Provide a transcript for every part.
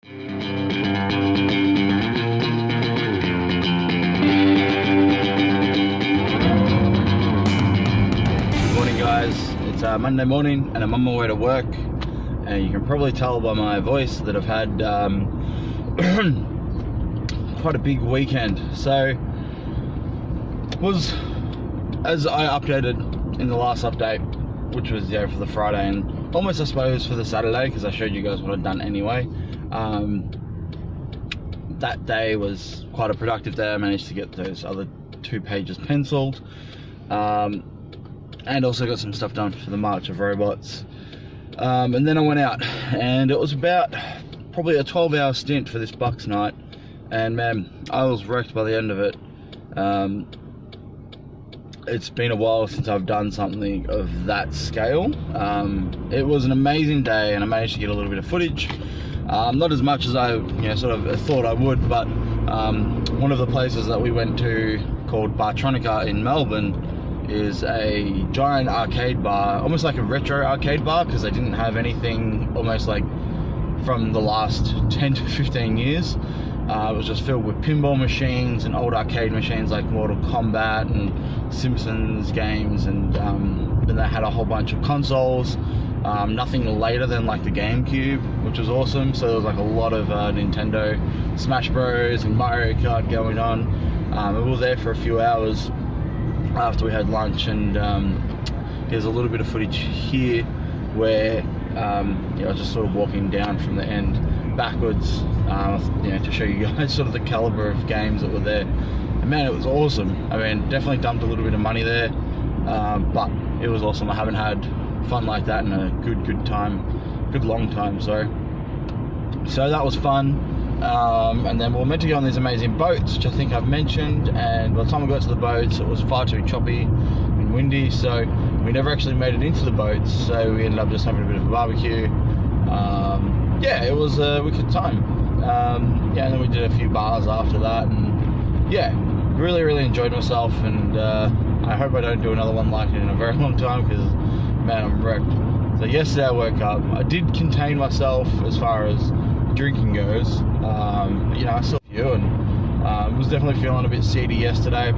Morning guys, it's Monday morning and I'm on my way to work, and you can probably tell by my voice that I've had quite a big weekend. So was, as I updated in the last update, which was for the Friday and almost I suppose for the Saturday, because I showed you guys what I'd done anyway. That day was quite a productive day. I managed to get those other 2 pages penciled, and also got some stuff done for the March of Robots. And then I went out, and it was about probably a 12-hour stint for this Bucks night, and man, I was wrecked by the end of it. It's been a while since I've done something of that scale. It was an amazing day, and I managed to get a little bit of footage. Not as much as I sort of thought I would, but one of the places that we went to, called Bartronica in Melbourne, is a giant arcade bar, almost like a retro arcade bar, because they didn't have anything almost like from the last 10 to 15 years. It was just filled with pinball machines and old arcade machines like Mortal Kombat and Simpsons games, and then they had a whole bunch of consoles. Nothing later than like the GameCube, which was awesome. So there was like a lot of Nintendo Smash Bros and Mario Kart going on. We were there for a few hours after we had lunch, and here's a little bit of footage here where I was just sort of walking down from the end backwards, to show you guys sort of the caliber of games that were there. And man, it was awesome. I mean, definitely dumped a little bit of money there, but it was awesome. I haven't had fun like that in a good long time. So that was fun. And then we were meant to go on these amazing boats, which I think I've mentioned, and by the time we got to the boats it was far too choppy and windy, so we never actually made it into the boats, so we ended up just having a bit of a barbecue. It was a wicked time. And then we did a few bars after that, and really enjoyed myself, and I hope I don't do another one like it in a very long time, because man, I'm wrecked. So yesterday I woke up, I did contain myself as far as drinking goes, I still feel, and was definitely feeling a bit seedy yesterday,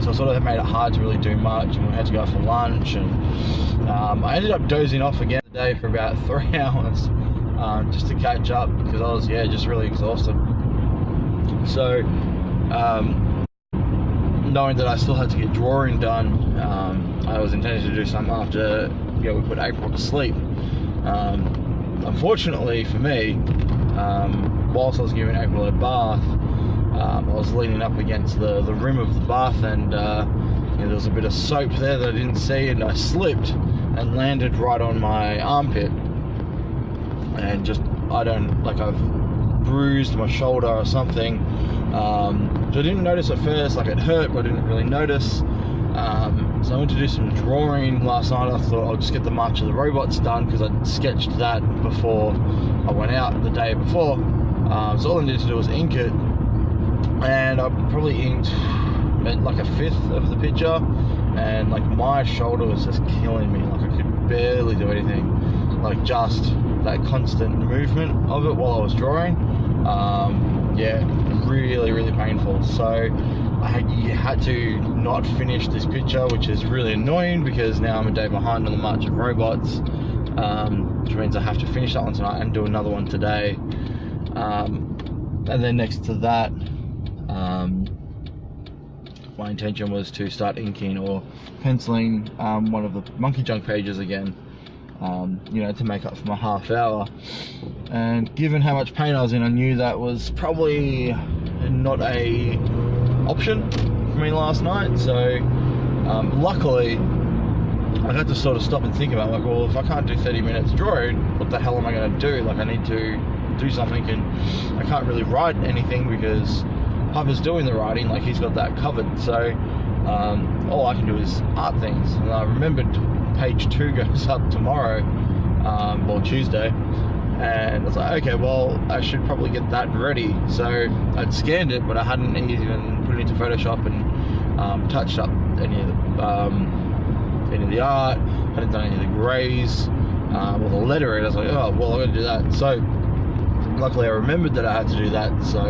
so I sort of made it hard to really do much, and we had to go for lunch, and I ended up dozing off again today for about 3 hours, just to catch up, because I was just really exhausted. So knowing that I still had to get drawing done, I was intending to do something after we put April to sleep. Unfortunately for me, whilst I was giving April a bath, I was leaning up against the rim of the bath, and there was a bit of soap there that I didn't see, and I slipped and landed right on my armpit, and I've bruised my shoulder or something. So I didn't notice at first, like it hurt, but I didn't really notice. So I went to do some drawing last night. I thought I'll just get the March of the Robots done, because I'd sketched that before I went out the day before. So all I needed to do was ink it, and I probably inked like a fifth of the picture, and like my shoulder was just killing me. Like I could barely do anything, like just that constant movement of it while I was drawing. Really painful. So I had to not finish this picture, which is really annoying, because now I'm a day behind on the March of Robots, which means I have to finish that one tonight and do another one today. And then next to that, my intention was to start inking or penciling one of the Monkey Junk pages again, to make up for my half hour. And given how much pain I was in, I knew that was probably not a option for me last night. So luckily I had to sort of stop and think about, like, well, if I can't do 30 minutes drawing, what the hell am I going to do? Like, I need to do something, and I can't really write anything because Papa's doing the writing, like he's got that covered. So all I can do is art things. And I remembered page 2 goes up tomorrow, Tuesday, and I was like, okay, well, I should probably get that ready. So I'd scanned it, but I hadn't even put it into Photoshop and touched up any of the art, hadn't done any of the grays or the lettering. I was like, oh, well, I'm going to do that. So luckily I remembered that I had to do that, so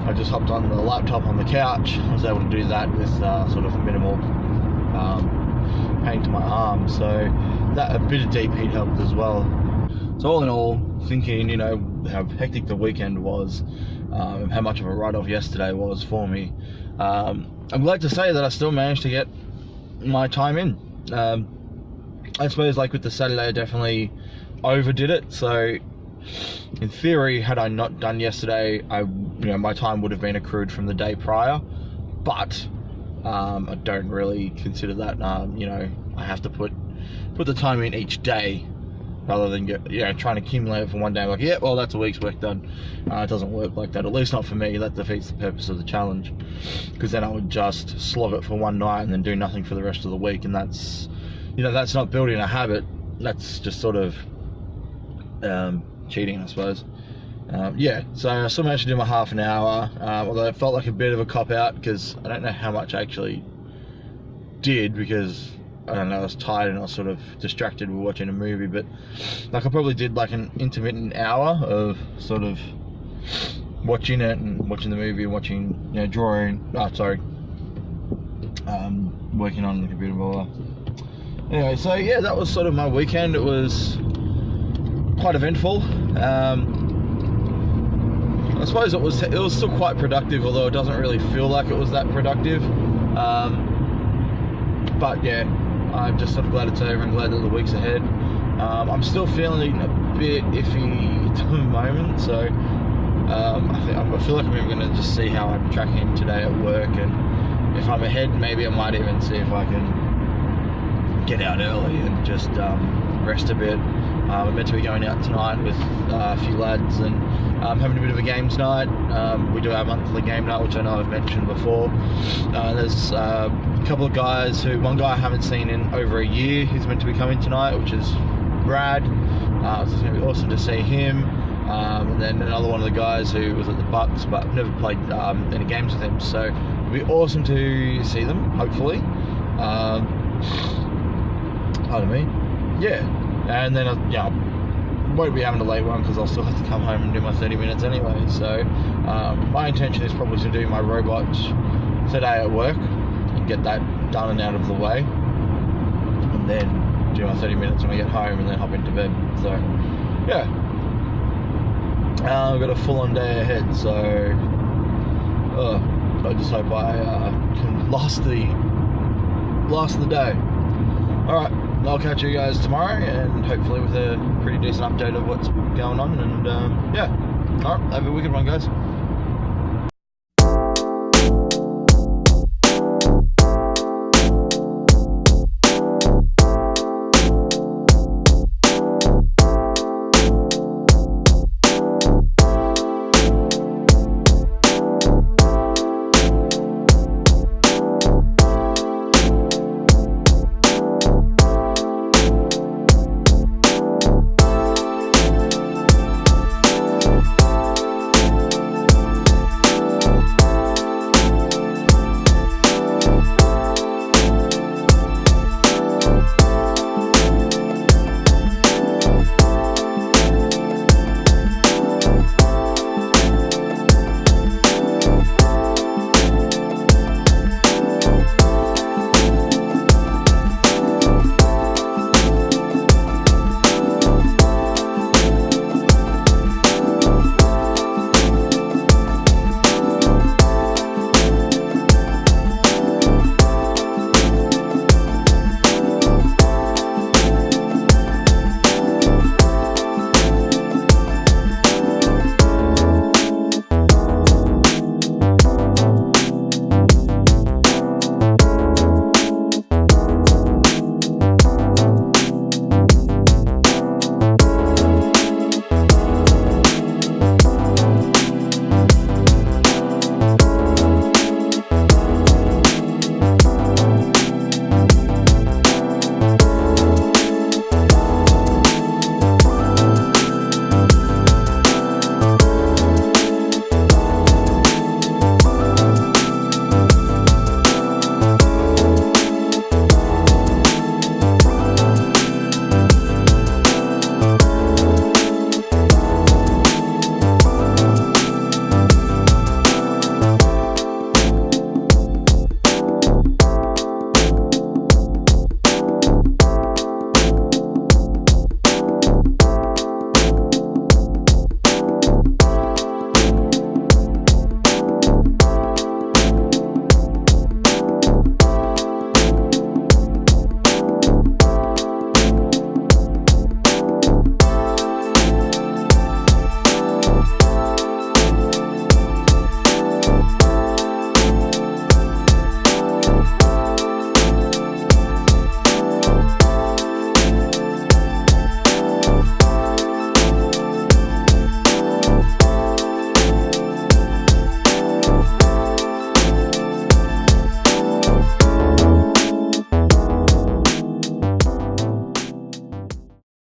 I just hopped on the laptop on the couch. I was able to do that with sort of minimal pain to my arm, so that a bit of deep heat helped as well. So all in all, thinking, you know, how hectic the weekend was, how much of a write-off yesterday was for me, I'm glad to say that I still managed to get my time in. I suppose, like with the Saturday, I definitely overdid it. So in theory, had I not done yesterday, my time would have been accrued from the day prior. But I don't really consider that. You know, I have to put the time in each day, rather than trying to accumulate it for one day. Like, yeah, well, that's a week's work done. It doesn't work like that. At least not for me. That defeats the purpose of the challenge, because then I would just slog it for one night and then do nothing for the rest of the week, and that's, you know, that's not building a habit. That's just sort of cheating, I suppose. Yeah, so I still managed to do my half an hour, although it felt like a bit of a cop-out, because I don't know how much I actually did, because I don't know, I was tired and I was sort of distracted with watching a movie. But like, I probably did like an intermittent hour of sort of watching it and watching the movie and watching, you know, drawing, working on the computer, blah, blah. Anyway, so yeah, that was sort of my weekend. It was quite eventful. I suppose it was still quite productive, although it doesn't really feel like it was that productive. But yeah, I'm just sort of glad it's over and glad that the week's ahead. I'm still feeling a bit iffy at the moment, so I feel like I'm even going to just see how I'm tracking today at work, and if I'm ahead, maybe I might even see if I can get out early and just rest a bit. We're meant to be going out tonight with a few lads and having a bit of a games night. We do our monthly game night, which I know I've mentioned before. There's a couple of guys one guy I haven't seen in over a year, he's meant to be coming tonight, which is rad. It's going to be awesome to see him. And then another one of the guys who was at the Bucks, but I've never played any games with him, so it'll be awesome to see them, hopefully. Pardon me. Yeah. And then I won't be having a late one, because I'll still have to come home and do my 30 minutes anyway. So my intention is probably to do my robot today at work and get that done and out of the way, and then do my 30 minutes when I get home and then hop into bed. So yeah, I've got a full-on day ahead, so I just hope I can last the day. Alright, I'll catch you guys tomorrow, and hopefully with a pretty decent update of what's going on, and yeah, alright, have a wicked one, guys.